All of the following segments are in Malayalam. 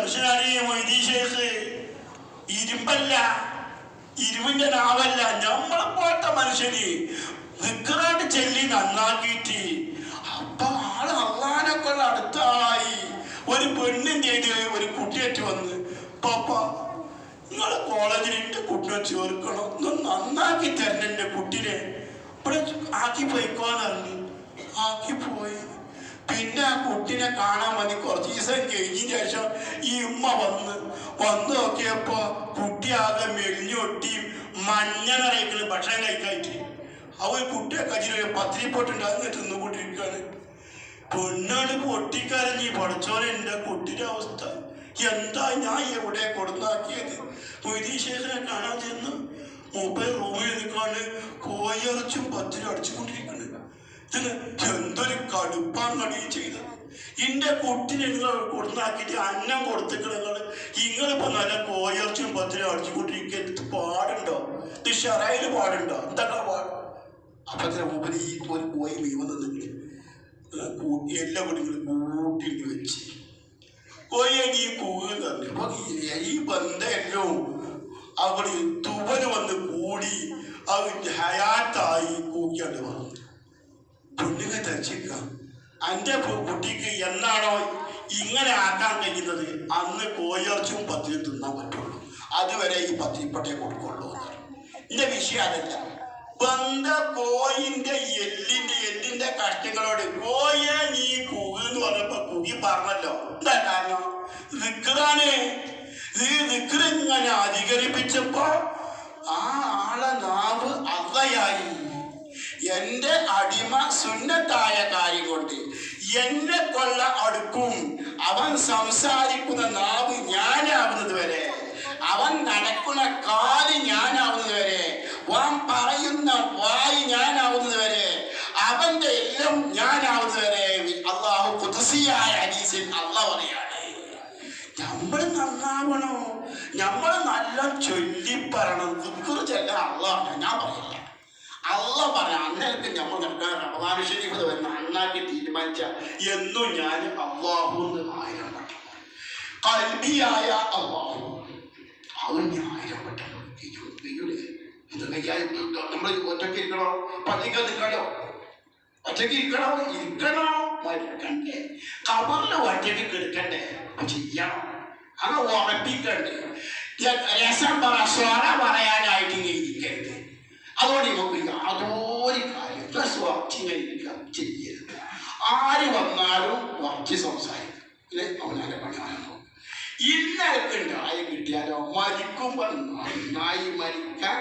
മനുഷ്യനാണ് മൊയ്തീൻ ഷേഖ്. ഇരുമ്പല്ല, ഇരുവിന്റെ നാവല്ല. നമ്മളെ പോലത്തെ മനുഷ്യന് വിക്രാട്ട് ചെല്ലി നന്നാക്കിയിട്ട് അപ്പൊ ആള് അള്ളാനൊക്കെ അടുത്ത ആളായി. ഒരു പെണ്ണിന്റെ ഒരു കുട്ടിയേറ്റ് വന്ന്, പാപ്പ നിങ്ങളെ കോളേജിൽ എന്റെ കുട്ടിനെ ചേർക്കണം, ഒന്ന് നന്നാക്കി തരണം എന്റെ കുട്ടിനെ, ഇവിടെ ആക്കി പോയിക്കോന്ന് പറഞ്ഞു. ആക്കി പോയി. പിന്നെ ആ കുട്ടിനെ കാണാൻ മതി. കുറച്ച് ദിവസം കഴിഞ്ഞതിന് ശേഷം ഈ ഉമ്മ വന്ന് നോക്കിയപ്പോ കുട്ടി ആകെ മെലിഞ്ഞൊട്ടിയും മഞ്ഞ നിറയിക്കുന്ന ഭക്ഷണം കഴിക്കായിട്ട് അവർ കുട്ടിയെ കജിന് പത്തിരിപ്പൊട്ടുണ്ട് അതിന് തിന്നുകൊണ്ടിരിക്കുകയാണ്. പെണ്ണാണ് പൊട്ടിക്കരഞ്ഞി. പഠിച്ചോനെ എന്റെ കുട്ടിയുടെ അവസ്ഥ എന്താ, ഞാൻ എവിടെ കൊടുന്നാക്കിയത്? മൊയ്തീൻ ഷേഖിനെ കാണാൻ ചെന്ന് മൊബൈൽ റൂമിൽ നിൽക്കാണ്ട് കോയിറച്ചും പത്തിരി അടിച്ചുകൊണ്ടിരിക്കുന്നത്. എന്തൊരു കടുപ്പാൻ കടി ചെയ്തത്. എന്റെ കുട്ടിനെ നിങ്ങൾ കൊടുന്നാക്കിയിട്ട് അന്നം കൊടുത്തിക്കണങ്ങൾ. നിങ്ങളിപ്പോ നല്ല കോയിറച്ചും പത്തിരി അടിച്ചുകൊണ്ടിരിക്കുന്നത് പാടുണ്ടോ? ഇത് ഷറയില് പാടുണ്ടോ? എന്തൊക്കെ പാടും? അപ്പത്തിന് മുമ്പിൽ ഈ ഒരു കോയി മീവന്ന് എല്ലാ കുട്ടികളും കൂട്ടിട്ട് വെച്ച് കോയി കൂകുന്നു. ഈ ബന്ധം അവിടെ തുവന് വന്ന് കൂടി അത് ഹയാത്തായി കൂക്കിയാണ്ട് വന്നു. പെണ്ണുങ്ങൾ ധരിച്ചിരിക്കാം. എൻ്റെ കുട്ടിക്ക് എന്നാണോ ഇങ്ങനെ ആക്കാൻ കഴിയുന്നത് അന്ന് കോയിറച്ചും പത്തിരി തിന്നാൻ പറ്റുള്ളൂ. അതുവരെ ഈ പത്തിരിപ്പട്ടയെ കൊടുക്കുള്ളൂ. എന്റെ വിഷയം അതല്ല. ബന്ധ കോയിന്റെ എല്ലിന്റെ കഷ്ടങ്ങളോട് കോയെ നീ കുകെന്ന് പറഞ്ഞപ്പോ കുകി പറഞ്ഞല്ലോ. എന്താ കാരണം? ദിക്റാണ്. ഈ ദിക്ർ ഇങ്ങനെ അധികരിപ്പിച്ചപ്പോ ആ ആളെ നാവ് അള്ളയായി. എന്റെ അടിമ സുന്നത്തായ കാര്യം കൊണ്ട് എന്നെ കൊള്ള അടുക്കും. അവൻ സംസാരിക്കുന്ന നാവ് ഞാനാവുന്നത് വരെ, അവൻ നടക്കുന്ന കാല് ഞാനാവുന്നത് വരെ, അവൻ പറയുന്ന വായി ഞാനാവുന്നത് വരെ, അവന്റെ എല്ലാം ഞാനാവുന്നത് വരെ. അള്ളാഹു ഖുദ്സിയായ ഹദീസിൽ അള്ളാഹ് പറയാണ്, നമ്മൾ നന്നാവണോ, നമ്മൾ നല്ല ചൊല്ലിപ്പറയണം. ദിക്ർ ചെല്ലാൻ അള്ളാഹ് ഞാൻ പറയില്ല, അള്ളാഹ് പറയാം. അന്നേരത്തെ നമ്മൾ നടക്കാൻ റമദാൻ ശരീഫ് വരുന്ന അണ്ണാക്കി തീരുമാനിച്ച എന്നും ഞാൻ അള്ളാഹു ആയിരം പറ്റും. കൽബിയായ അള്ളാഹു അവൻ ആയിരം പറ്റും. നമ്മൾ ഒറ്റയ്ക്ക് ഇരിക്കണോ? പള്ളിക്ക് നിൽക്കണോ? ഒറ്റയ്ക്ക് ഇരിക്കണോ? മരിക്കണ്ടേ? കബറിൽ ഒറ്റയ്ക്ക് കിടക്കണ്ടേ? ചെയ്യണം. അങ്ങനെ ഉറപ്പിക്കണ്ടേ? രസം സ്വറ പറയാനായിട്ട് ഇരിക്കരുത്. അതുകൊണ്ട് നമുക്ക് യാതൊരു കാര്യം സ്വാർത്ഥിക്കാൻ ചെയ്യരുത്. ആര് വന്നാലും ഉറച്ച് സംസാരിക്കും. അവനെ പണിയാണോ? ഇന്നൊക്കെ ആയി കിട്ടിയാലോ മരിക്കുമ്പോ നന്നായി മരിക്കാൻ.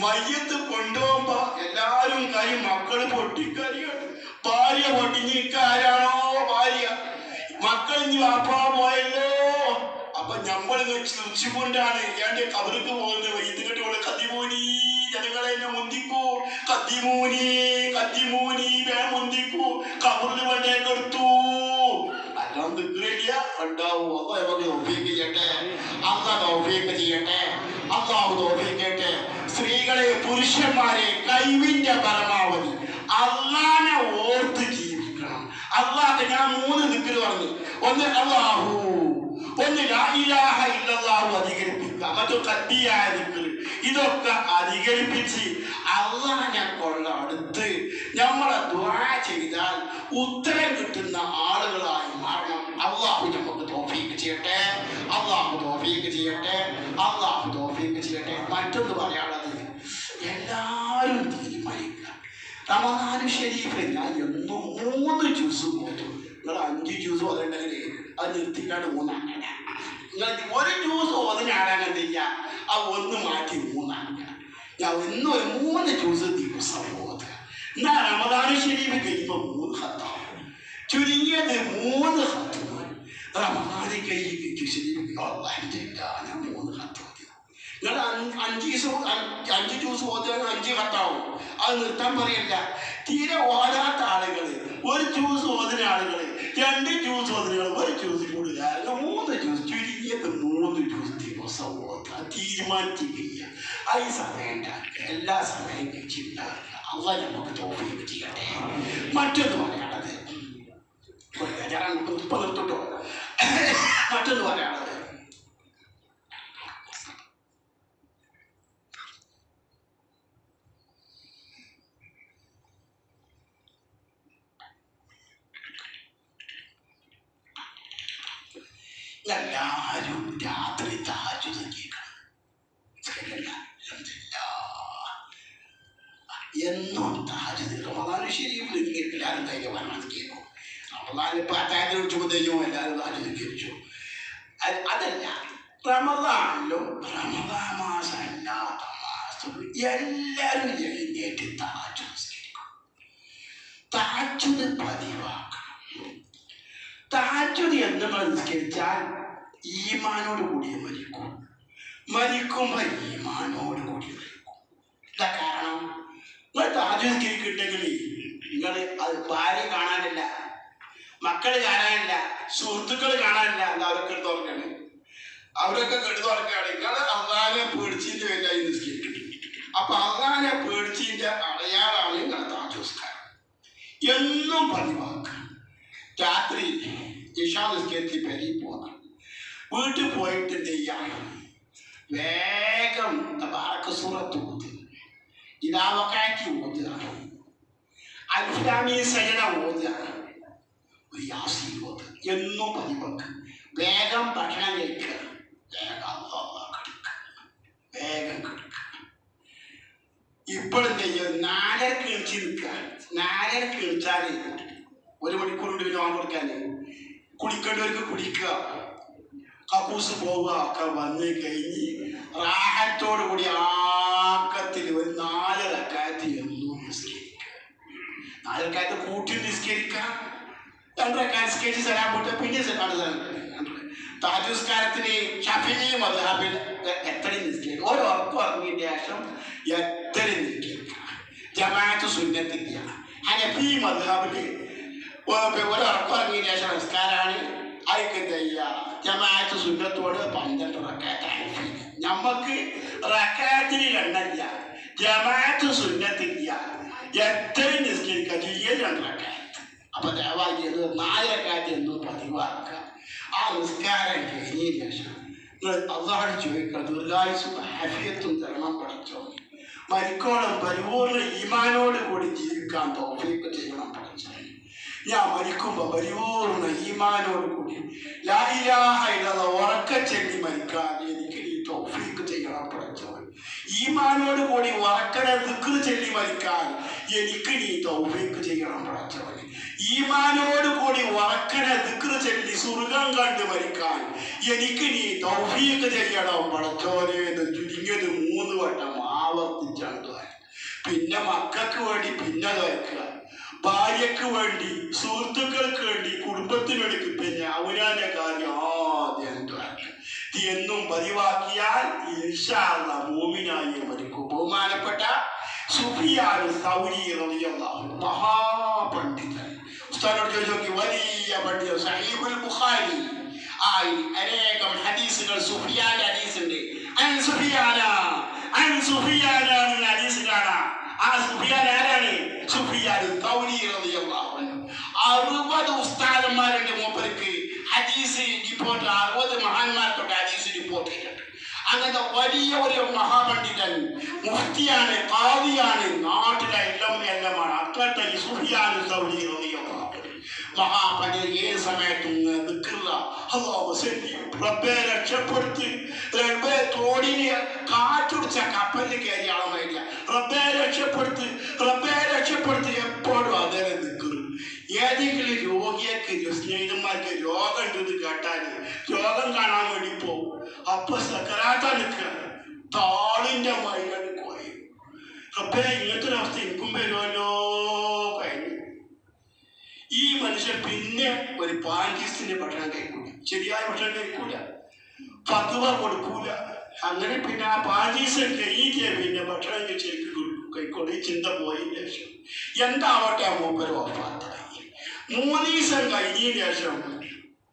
മയ്യത്ത് കൊണ്ടുപോകുമ്പോ എല്ലാരും കാര്യം മക്കള് പൊട്ടിക്കരിയാണ്. ഭാര്യ പൊട്ടിഞ്ഞിക്കാരാണോ ഭാര്യ? മക്കൾ ഇനി വാപ്പാ പോയല്ലോ. അപ്പൊ നമ്മൾ ചിരിച്ചുകൊണ്ടാണ് എന്റെ കബർക്ക് പോകുന്നത്. വൈദ്യുതി കൊണ്ട് കത്തിമൂനി ജനങ്ങളെ എന്നെ മുന്തിക്കൂ, കത്തിമൂനി മുന്തിക്കൂ, കബറിന് വേണ്ടേക്കെടുത്തു. അല്ലാതെ ദിക്റില്ല ഉണ്ടാവും. അള്ളാഹു തൗഫീഖ് ചെയ്യട്ടെ, അള്ളാഹ് തൗഫീഖ് ചെയ്യട്ടെ, അള്ളാഹു തൗഫീഖ് ചെയ്യട്ടെ. സ്ത്രീകളെ പുരുഷന്മാരെ കഴിവിന്റെ പരമാവധി അള്ളാനെ ഓർത്ത് ജീവിക്കണം. അള്ളാഹ് ഞാൻ 3 ദിക്ർ പറഞ്ഞു. ഒന്ന് അള്ളാഹു, ഒന്ന് ലാ ഇലാഹ ഇല്ലല്ലാഹു അധികരിപ്പിക്കുക, മറ്റൊരു ഖൽബിയായ ദിക്ർ. ഇതൊക്കെ അധികരിപ്പിച്ച് അള്ളാനെ കൊള്ള അടുത്ത് നമ്മളെ ദുആ ചെയ്താൽ ഉത്തരം കിട്ടുന്ന ആളുകളായി മാറണം. അള്ളാഹു നമുക്ക് തൗഫീഖ് ചെയ്യട്ടെ, അള്ളാഹു തൗഫീഖ് ചെയ്യട്ടെ, അള്ളാഹു തൗഫീഖ് ചെയ്യട്ടെ. മറ്റൊന്ന് പറയാനുള്ളത്, എല്ലാവരും തീരുമാനിക്കുക. റമദാൻ ശരീഫിൽ ഞാൻ എന്നും 3 ജ്യൂസ് ഓതും. നിങ്ങൾ 5 ജ്യൂസ് ഓതണ്ടെങ്കിൽ അത് നിർത്തിക്കാണ്ട് 3 ആക്കണം. നിങ്ങൾ 1 ജ്യൂസ് ഓതിനാണ് എന്ത് ചെയ്യുക, ആ 1 മാറ്റി 3 ആക്കണം. ഞാൻ എന്നും ഒരു 3 ജ്യൂസ് ദിവസം ഓതുക. എന്നാൽ റമദാൻ ശരീഫ് കഴിയുമ്പോൾ 3 ഖത്താവും. ചുരുങ്ങിയത് 3 ഖത്ത്. റമദാൻ കഴിയുമ്പോൾ ശരീഫ് ഞാൻ 3 ഖത്ത്. നിങ്ങൾ 5 ജ്യൂസ് ഓതുക, 5 ഖത്താവും. അത് നിർത്താൻ പറയില്ല. തീരെ ഓടാത്ത ആളുകൾ, 1 ജ്യൂസ് ഓതുന്ന ആളുകൾ, 2 ജ്യൂസ് ഓതുന്ന ആളുകൾ, 1 ജ്യൂസ് കൂടുതൽ, 3 ജ്യൂസ്, ചുരുങ്ങിയത് 3 ജ്യൂസ് ദിവസം ഓതുക. തീരുമാനിക്കുക. ഈ സമയം ഉണ്ടാക്കുക, എല്ലാ സമയം കഴിച്ചിട്ടുണ്ടാക്കുക. അള്ളാഹ് നമുക്ക് തൗഫീഖ് ചെയ്യട്ടെ. മറ്റൊന്ന് പറയാനുള്ളത്, ഇപ്പം നിർത്തിട്ടോ, മറ്റൊന്ന് പറയാനുള്ളത്, എല്ലാവരും രാത്രി തഹജ്ജുദ് കേൾക്കണം. എന്നും തഹജ്ജുദ് റമദാൻ ശരീഫിൽ എല്ലാവരും ധൈര്യമാണ് കേൾക്കും. റമദാൻ ഇപ്പം അത്താഴത്തിന് വിളിച്ചപ്പോൾ തെയ്യവും എല്ലാവരും തഹജ്ജുദ് കേൾച്ചു. അതല്ല, റമദാനിലും റമദാൻ മാസം അല്ലാത്ത മാസത്തിലും എല്ലാവരും എഴുന്നേറ്റ് തഹജ്ജുദ് നിസ്കരിക്കും. തഹജ്ജുദ് പതിവാക്കണം. തഹജ്ജുദ് എന്ന് നിസ്കരിച്ചാൽ ഈമാനോട് കൂടി മരിക്കും. മരിക്കുമ്പോൾ ഈമാനോട് കൂടി മരിക്കും. എന്താ കാരണം? നിങ്ങൾ തഹജ്ജുദ് നിസ്കരിക്കട്ടെങ്കിൽ നിങ്ങൾ അത് ഭാര്യ കാണാനില്ല, മക്കള് കാണാനില്ല, സുഹൃത്തുക്കൾ കാണാനില്ല, അവരൊക്കെ എടുത്ത് തുറക്കാണ്. അവരൊക്കെ കെടുത്ത് തുറക്കുകയാണ്. നിങ്ങൾ അള്ളാനെ പേടിച്ചിന്റെ പേരായി നിസ്കരിക്കുന്നത്. അപ്പൊ അള്ളാനെ പേടിച്ചിന്റെ അടയാളാണ് നിങ്ങൾ തഹജ്ജുദ് നിസ്കാരം. എന്നും പതിവാക്കുക. രാത്രി ഇശാ നിസ്കരിച്ച് പെരി പോകാം. വീട്ടിൽ പോയിട്ട് എന്ത് ചെയ്യാം? വേഗം തബാറക സൂറത്ത് ഓതുക, ഇദാ വഖഅത്തി ഓതുക, അൽഫ് ലാം മീം സജദ ഓതുക, ഒരു യാസീൻ ഓതുക. എന്നും പതിവാക്കുക. വേഗം ഭക്ഷണം കഴിക്കുക, വേഗം കിടക്കുക, വേഗം കിടക്കുക. ഇപ്പോഴെന്ത് ചെയ്യുക? 4:30 എണിച്ച് നിൽക്കുക. 4:30 എണിച്ചാൽ 1 മണിക്കൂർ കൊണ്ട് പിന്നെ കൊടുക്കാൻ കുടിക്കേണ്ടവർക്ക് കുടിക്കുക, കക്കൂസ് പോവുക ഒക്കെ വന്ന് കഴിഞ്ഞ് റാഹത്തോടു കൂടി ആക്കത്തിൽ ഒരു 4 റക്അത്ത് എന്നും നിസ്കരിക്കുക. 4 റക്അത്ത് കൂട്ടി നിസ്കരിക്കുക. 2 റക്അത്ത് നിസ്കരിച്ച് സലാം പോട്ടെ, പിന്നെ തഹജ്ജുദ് നിസ്കാരത്തിന് ശഫീഈ മദ്ഹബിൽ എത്ര നിസ്കരിക്കും? ഒരു ഉറക്കം ഉറങ്ങിയതിന് ശേഷം എത്ര നിസ്കരിക്കുക? ജമാഅത്ത് സുന്നത്തില്ല. ഹനഫി മദ്ഹബിൽ ഒരു ഉറക്കം ഉറങ്ങിയതിന് ശേഷം നിസ്കാരമാണ്. അതിക്ക് ചെയ്യുക ജമാഅത്ത് സുന്നത്തോട് 12 റക്അത്ത്. നമുക്ക് റക്അത്തിന് എണ്ണല്ല, ജമാഅത്ത് സുന്നത്തില്ല. എത്ര നിസ്കരിക്കുക? ചെയ്യൽ 2 റക്അത്ത്. അപ്പൊ ദയവായി 4 റക്അത്ത് എന്നും പതിവാക്കുക. ആ നിസ്കാരം കഴിഞ്ഞതിന് ശേഷം അള്ളാഹുവോട് ചോദിക്കുക, ദീർഘായുസ്സും ആഫിയത്തും തരണം പഠിച്ചോ, മരിക്കോളം പരിപൂർണ്ണ ഈമാനോട് കൂടി ജീവിക്കാൻ തൗഫീഖ് ചെയ്യണം പഠിച്ചോ. ഞാൻ മരിക്കുമ്പോൾ പരിപൂർണ്ണ ഈമാനോട് കൂടി ലാ ഇലാഹ ഇല്ലല്ലാഹ് ഉറക്കെ ചൊല്ലി മരിക്കാൻ എനിക്ക് നീ തൗഫീഖ് ചെയ്യണം പഠിച്ചോ. ഈമാനോട് കൂടി ഉറക്കനെ ദിക്ർ ചൊല്ലി മരിക്കാൻ എനിക്ക് നീ തൗഫീഖ് ചെയ്യണം പഠിച്ചോ. ഈമാനോട് കൂടി ഉറക്കനെ ദിക്ർ ചൊല്ലി സ്വർഗം കണ്ട് മരിക്കാൻ എനിക്ക് നീ തൗഫീഖ് ചെയ്യണം പഠിച്ചോനെ എന്ന് ചുരുങ്ങിയത് 3 വട്ടം ആവർത്തിച്ചാണ്. പിന്നെ മക്കൾക്ക് വേണ്ടി പിന്നെ കേൾക്കുക, ഭാര്യക്ക് വേണ്ടി, സുഹൃത്തുക്കൾക്ക് വേണ്ടി, കുടുംബത്തിന് വേണ്ടി, പിന്നെ അവനാന്റെ കാര്യം ആദ്യം എന്നും പതിവാക്കിയാൽ ഇൻഷാ അല്ലാഹ് മോമിനായി മരിക്കും. ബഹുമാനപ്പെട്ട സുഫിയാൻ സൗരി റളിയല്ലാഹു അൻഹു മഹാപണ്ഡിതൻ. ഉസ്താദിനോട് ചോദിച്ചു നോക്കി, വലിയ പണ്ഡിതൻ. സഹീഹുൽ ബുഖാരി അനേകം ഹദീസുകൾ സുഫിയാന്റെ ഹദീസുണ്ട്. സുഫിയാന ഹദീസ് കാണാം. ആ സുഫിയാൻ ആരാണ്? സുഫിയാൻ സൗരി റളിയല്ലാഹു അൻഹു. 60 ഉസ്താദന്മാരുടെ മൂപ്പർക്ക് ഹദീസ് റിപ്പോർട്ട്, 60 മഹാന്മാർക്കൊക്കെ ഹദീസ് റിപ്പോർട്ട് ചെയ്തിട്ടുണ്ട്. അങ്ങനത്തെ വലിയ ഒരു മഹാപണ്ഡിതൻ, മുഫ്തിയാണ്, ഖാദിയാണ്, നാട്ടിലെ എല്ലാമാണ്. അത്രത്തെ ഈ സുഫിയാൻ സൗരി റളിയല്ലാഹു അൻഹു മഹാപണ്ഡിതൻ. ഏത് സമയത്തും റബ്ബേ രക്ഷപ്പെടുത്തി, റബ്ബേ തോടിന് കാറ്റുടിച്ച കപ്പലിൽ കയറിയ ആളായില്ല, റബ്ബേ രക്ഷപ്പെടുത്തി, റബ്ബേ രക്ഷപ്പെടുത്തി, എപ്പോഴും അതേ നിൽക്കുന്നു. ഏതെങ്കിലും രോഗിയൊക്കെ സ്നേഹിതന്മാർക്ക് രോഗം ഉണ്ടെന്ന് കേട്ടാൽ രോഗം കാണാൻ വേണ്ടി പോകും. അപ്പൊ സക്കറാത്ത നിൽക്കുക, താളിന്റെ മൈലാണ് പോയി. റബ്ബേ ഇങ്ങനത്തെ ഒരു അവസ്ഥ എനിക്കും വരുമല്ലോ കഴിഞ്ഞു. ഈ മനുഷ്യൻ പിന്നെ ഒരു 5 ദിവസത്തിന്റെ ഭക്ഷണം കഴിക്കൂല, ശരിയായ ഭക്ഷണം കഴിക്കൂല, ഫത്വ കൊടുക്കൂല. അങ്ങനെ പിന്നെ ആ 5 ദിവസം കഴിഞ്ഞിട്ട് പിന്നെ ഭക്ഷണം ശരിക്കും കഴിക്കൂല. ഈ ചിന്ത പോയതിന് ശേഷം എന്താവട്ടെ ആ മൂപ്പര് വഫാത്തായി. 3 ദിവസം കഴിഞ്ഞതിന് ശേഷം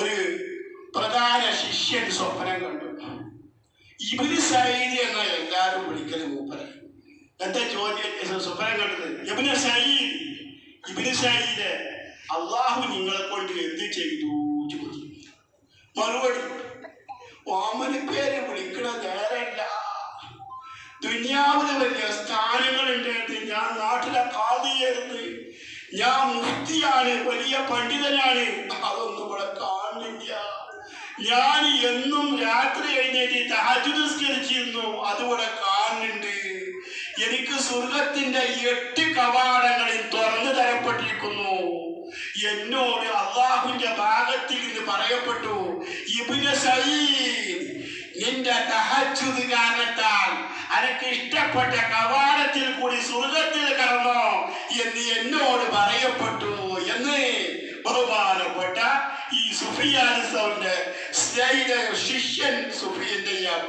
ഒരു പ്രധാന ശിഷ്യൻ സ്വപ്നം കണ്ടു. ഇബ്നു സഈദ് എന്ന എല്ലാവരും വിളിക്കല് മൂപ്പര്. എന്താ ചോദ്യം? സ്വപ്നം കണ്ടത് ഇബ്നു സഈദ് അള്ളാഹു നിങ്ങളെ കൊണ്ട് എന്ത് ചെയ്തു ചോദിച്ചു. മറുപടി, ഓമന് പേര് വിളിക്കണ നേരല്ല, ദുനിയാവില് വലിയ സ്ഥാനങ്ങളുണ്ടായിരുന്നു, ഞാൻ നാട്ടിലെ ഖാദിയായിരുന്നു, ഞാൻ മുഫ്തിയാണ്, വലിയ പണ്ഡിതനാണ്, അതൊന്നും ഇവിടെ കാണുന്നില്ല. ഞാൻ എന്നും രാത്രി എഴുന്നേറ്റ് തഹജ്ജുദ് നിസ്കരിച്ചിരുന്നു. അതുകൂടെ കാണുന്നുണ്ട്. എനിക്ക് സ്വർഗത്തിന്റെ 8 കവാടങ്ങളിൽ തുറന്നു തരപ്പെട്ടിരിക്കുന്നു. എന്നോട് അള്ളാഹുവിന്റെ ഭാഗത്തിൽ നിന്ന് പറയപ്പെട്ടു, ഇബ്നു സഈദ്, നിന്റെ തഹജ്ജുദ് കാരണത്താൽ അനക്ക് ഇഷ്ടപ്പെട്ട കവാടത്തിൽ കൂടി സ്വർഗത്തിൽ കടന്നോ എന്ന് എന്നോട് പറയപ്പെട്ടു എന്ന് ബഹുമാനപ്പെട്ട ഈ സുഫിയാൻ സൗന്റെ സ്നേഹിത ശിഷ്യൻ സുഫിയൻ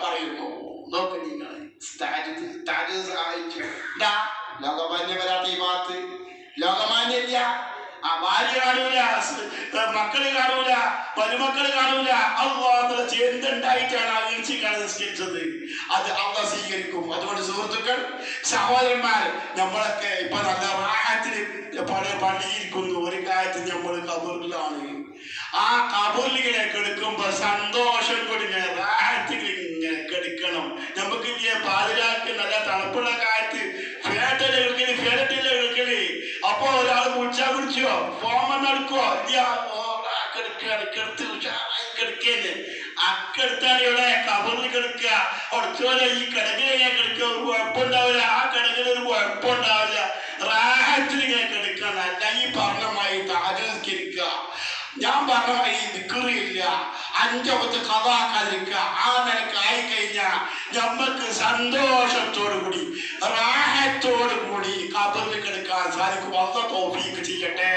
പറയുന്നു. നോക്ക് നിങ്ങൾ, ലോകമാന്യ വരാത്ത ഈ ഭാഗത്ത് ലോകമാന്യല്ല. ആ ഭാര്യ കാണൂല, മക്കള് കാണൂല, മരുമക്കള് കാണൂല. അള്ളാഹുള്ള എന്തുണ്ടായിട്ടാണ് ആ വീഴ്ചക്കാണ് നിസ്കരിച്ചത്, അത് അള്ളാഹ് സ്വീകരിക്കും. അതുകൊണ്ട് സുഹൃത്തുക്കൾ, സഹോദരന്മാർ, നമ്മളൊക്കെ ഇപ്പൊ നല്ല റാഹത്തിന് പള്ളിയിരിക്കുന്നു. ഒരു കാര്യത്തിൽ നമ്മൾ കബറിലാണ്. ആ കബറിലിങ്ങനെ കെടുക്കുമ്പോ സന്തോഷം കൊണ്ട് ഇങ്ങനെ റാഹത്തിൽ ഇങ്ങനെ കെടുക്കണം. നമുക്ക് ഇല്ലേ പാതിരാക്ക് നല്ല തണുപ്പുള്ള കാറ്റ് ഫേട്ടല്ലേ എടുക്കല്. അപ്പൊ ഒരാൾ കുടിച്ചാ കുടിച്ചോ, ഫോമ നടക്കുവോ, കിടക്കേന്ന് അക്കെടുത്താണ് ഇവിടെ കബറിൽ കിടക്കുക. കുറച്ചുപോലെ ഈ കിടക്കിൽ ഞാൻ കിടക്കുക, ഒരു കുഴപ്പമുണ്ടാവില്ല. ആ കിടക്കിൽ ഒരു കുഴപ്പമുണ്ടാവില്ല. റാഹത്തിൽ ഇങ്ങനെ കിടക്കണം. അല്ല ഈ പറഞ്ഞമായി താജസ്കരിക്കുക, ഞാൻ പറഞ്ഞമായി ദിക്റില്ല, 5 വക്ത് ഖദാക്കാതിരിക്കുക. ആ നിലക്ക് ആയിക്കഴിഞ്ഞാൽ നമ്മക്ക് സന്തോഷത്തോടു കൂടി റാഹത്തോടു കൂടി കബറിൽ കിടക്കാൻ സാധിക്കും. അല്ലാഹു തൗഫീഖ് ചെയ്യട്ടെ.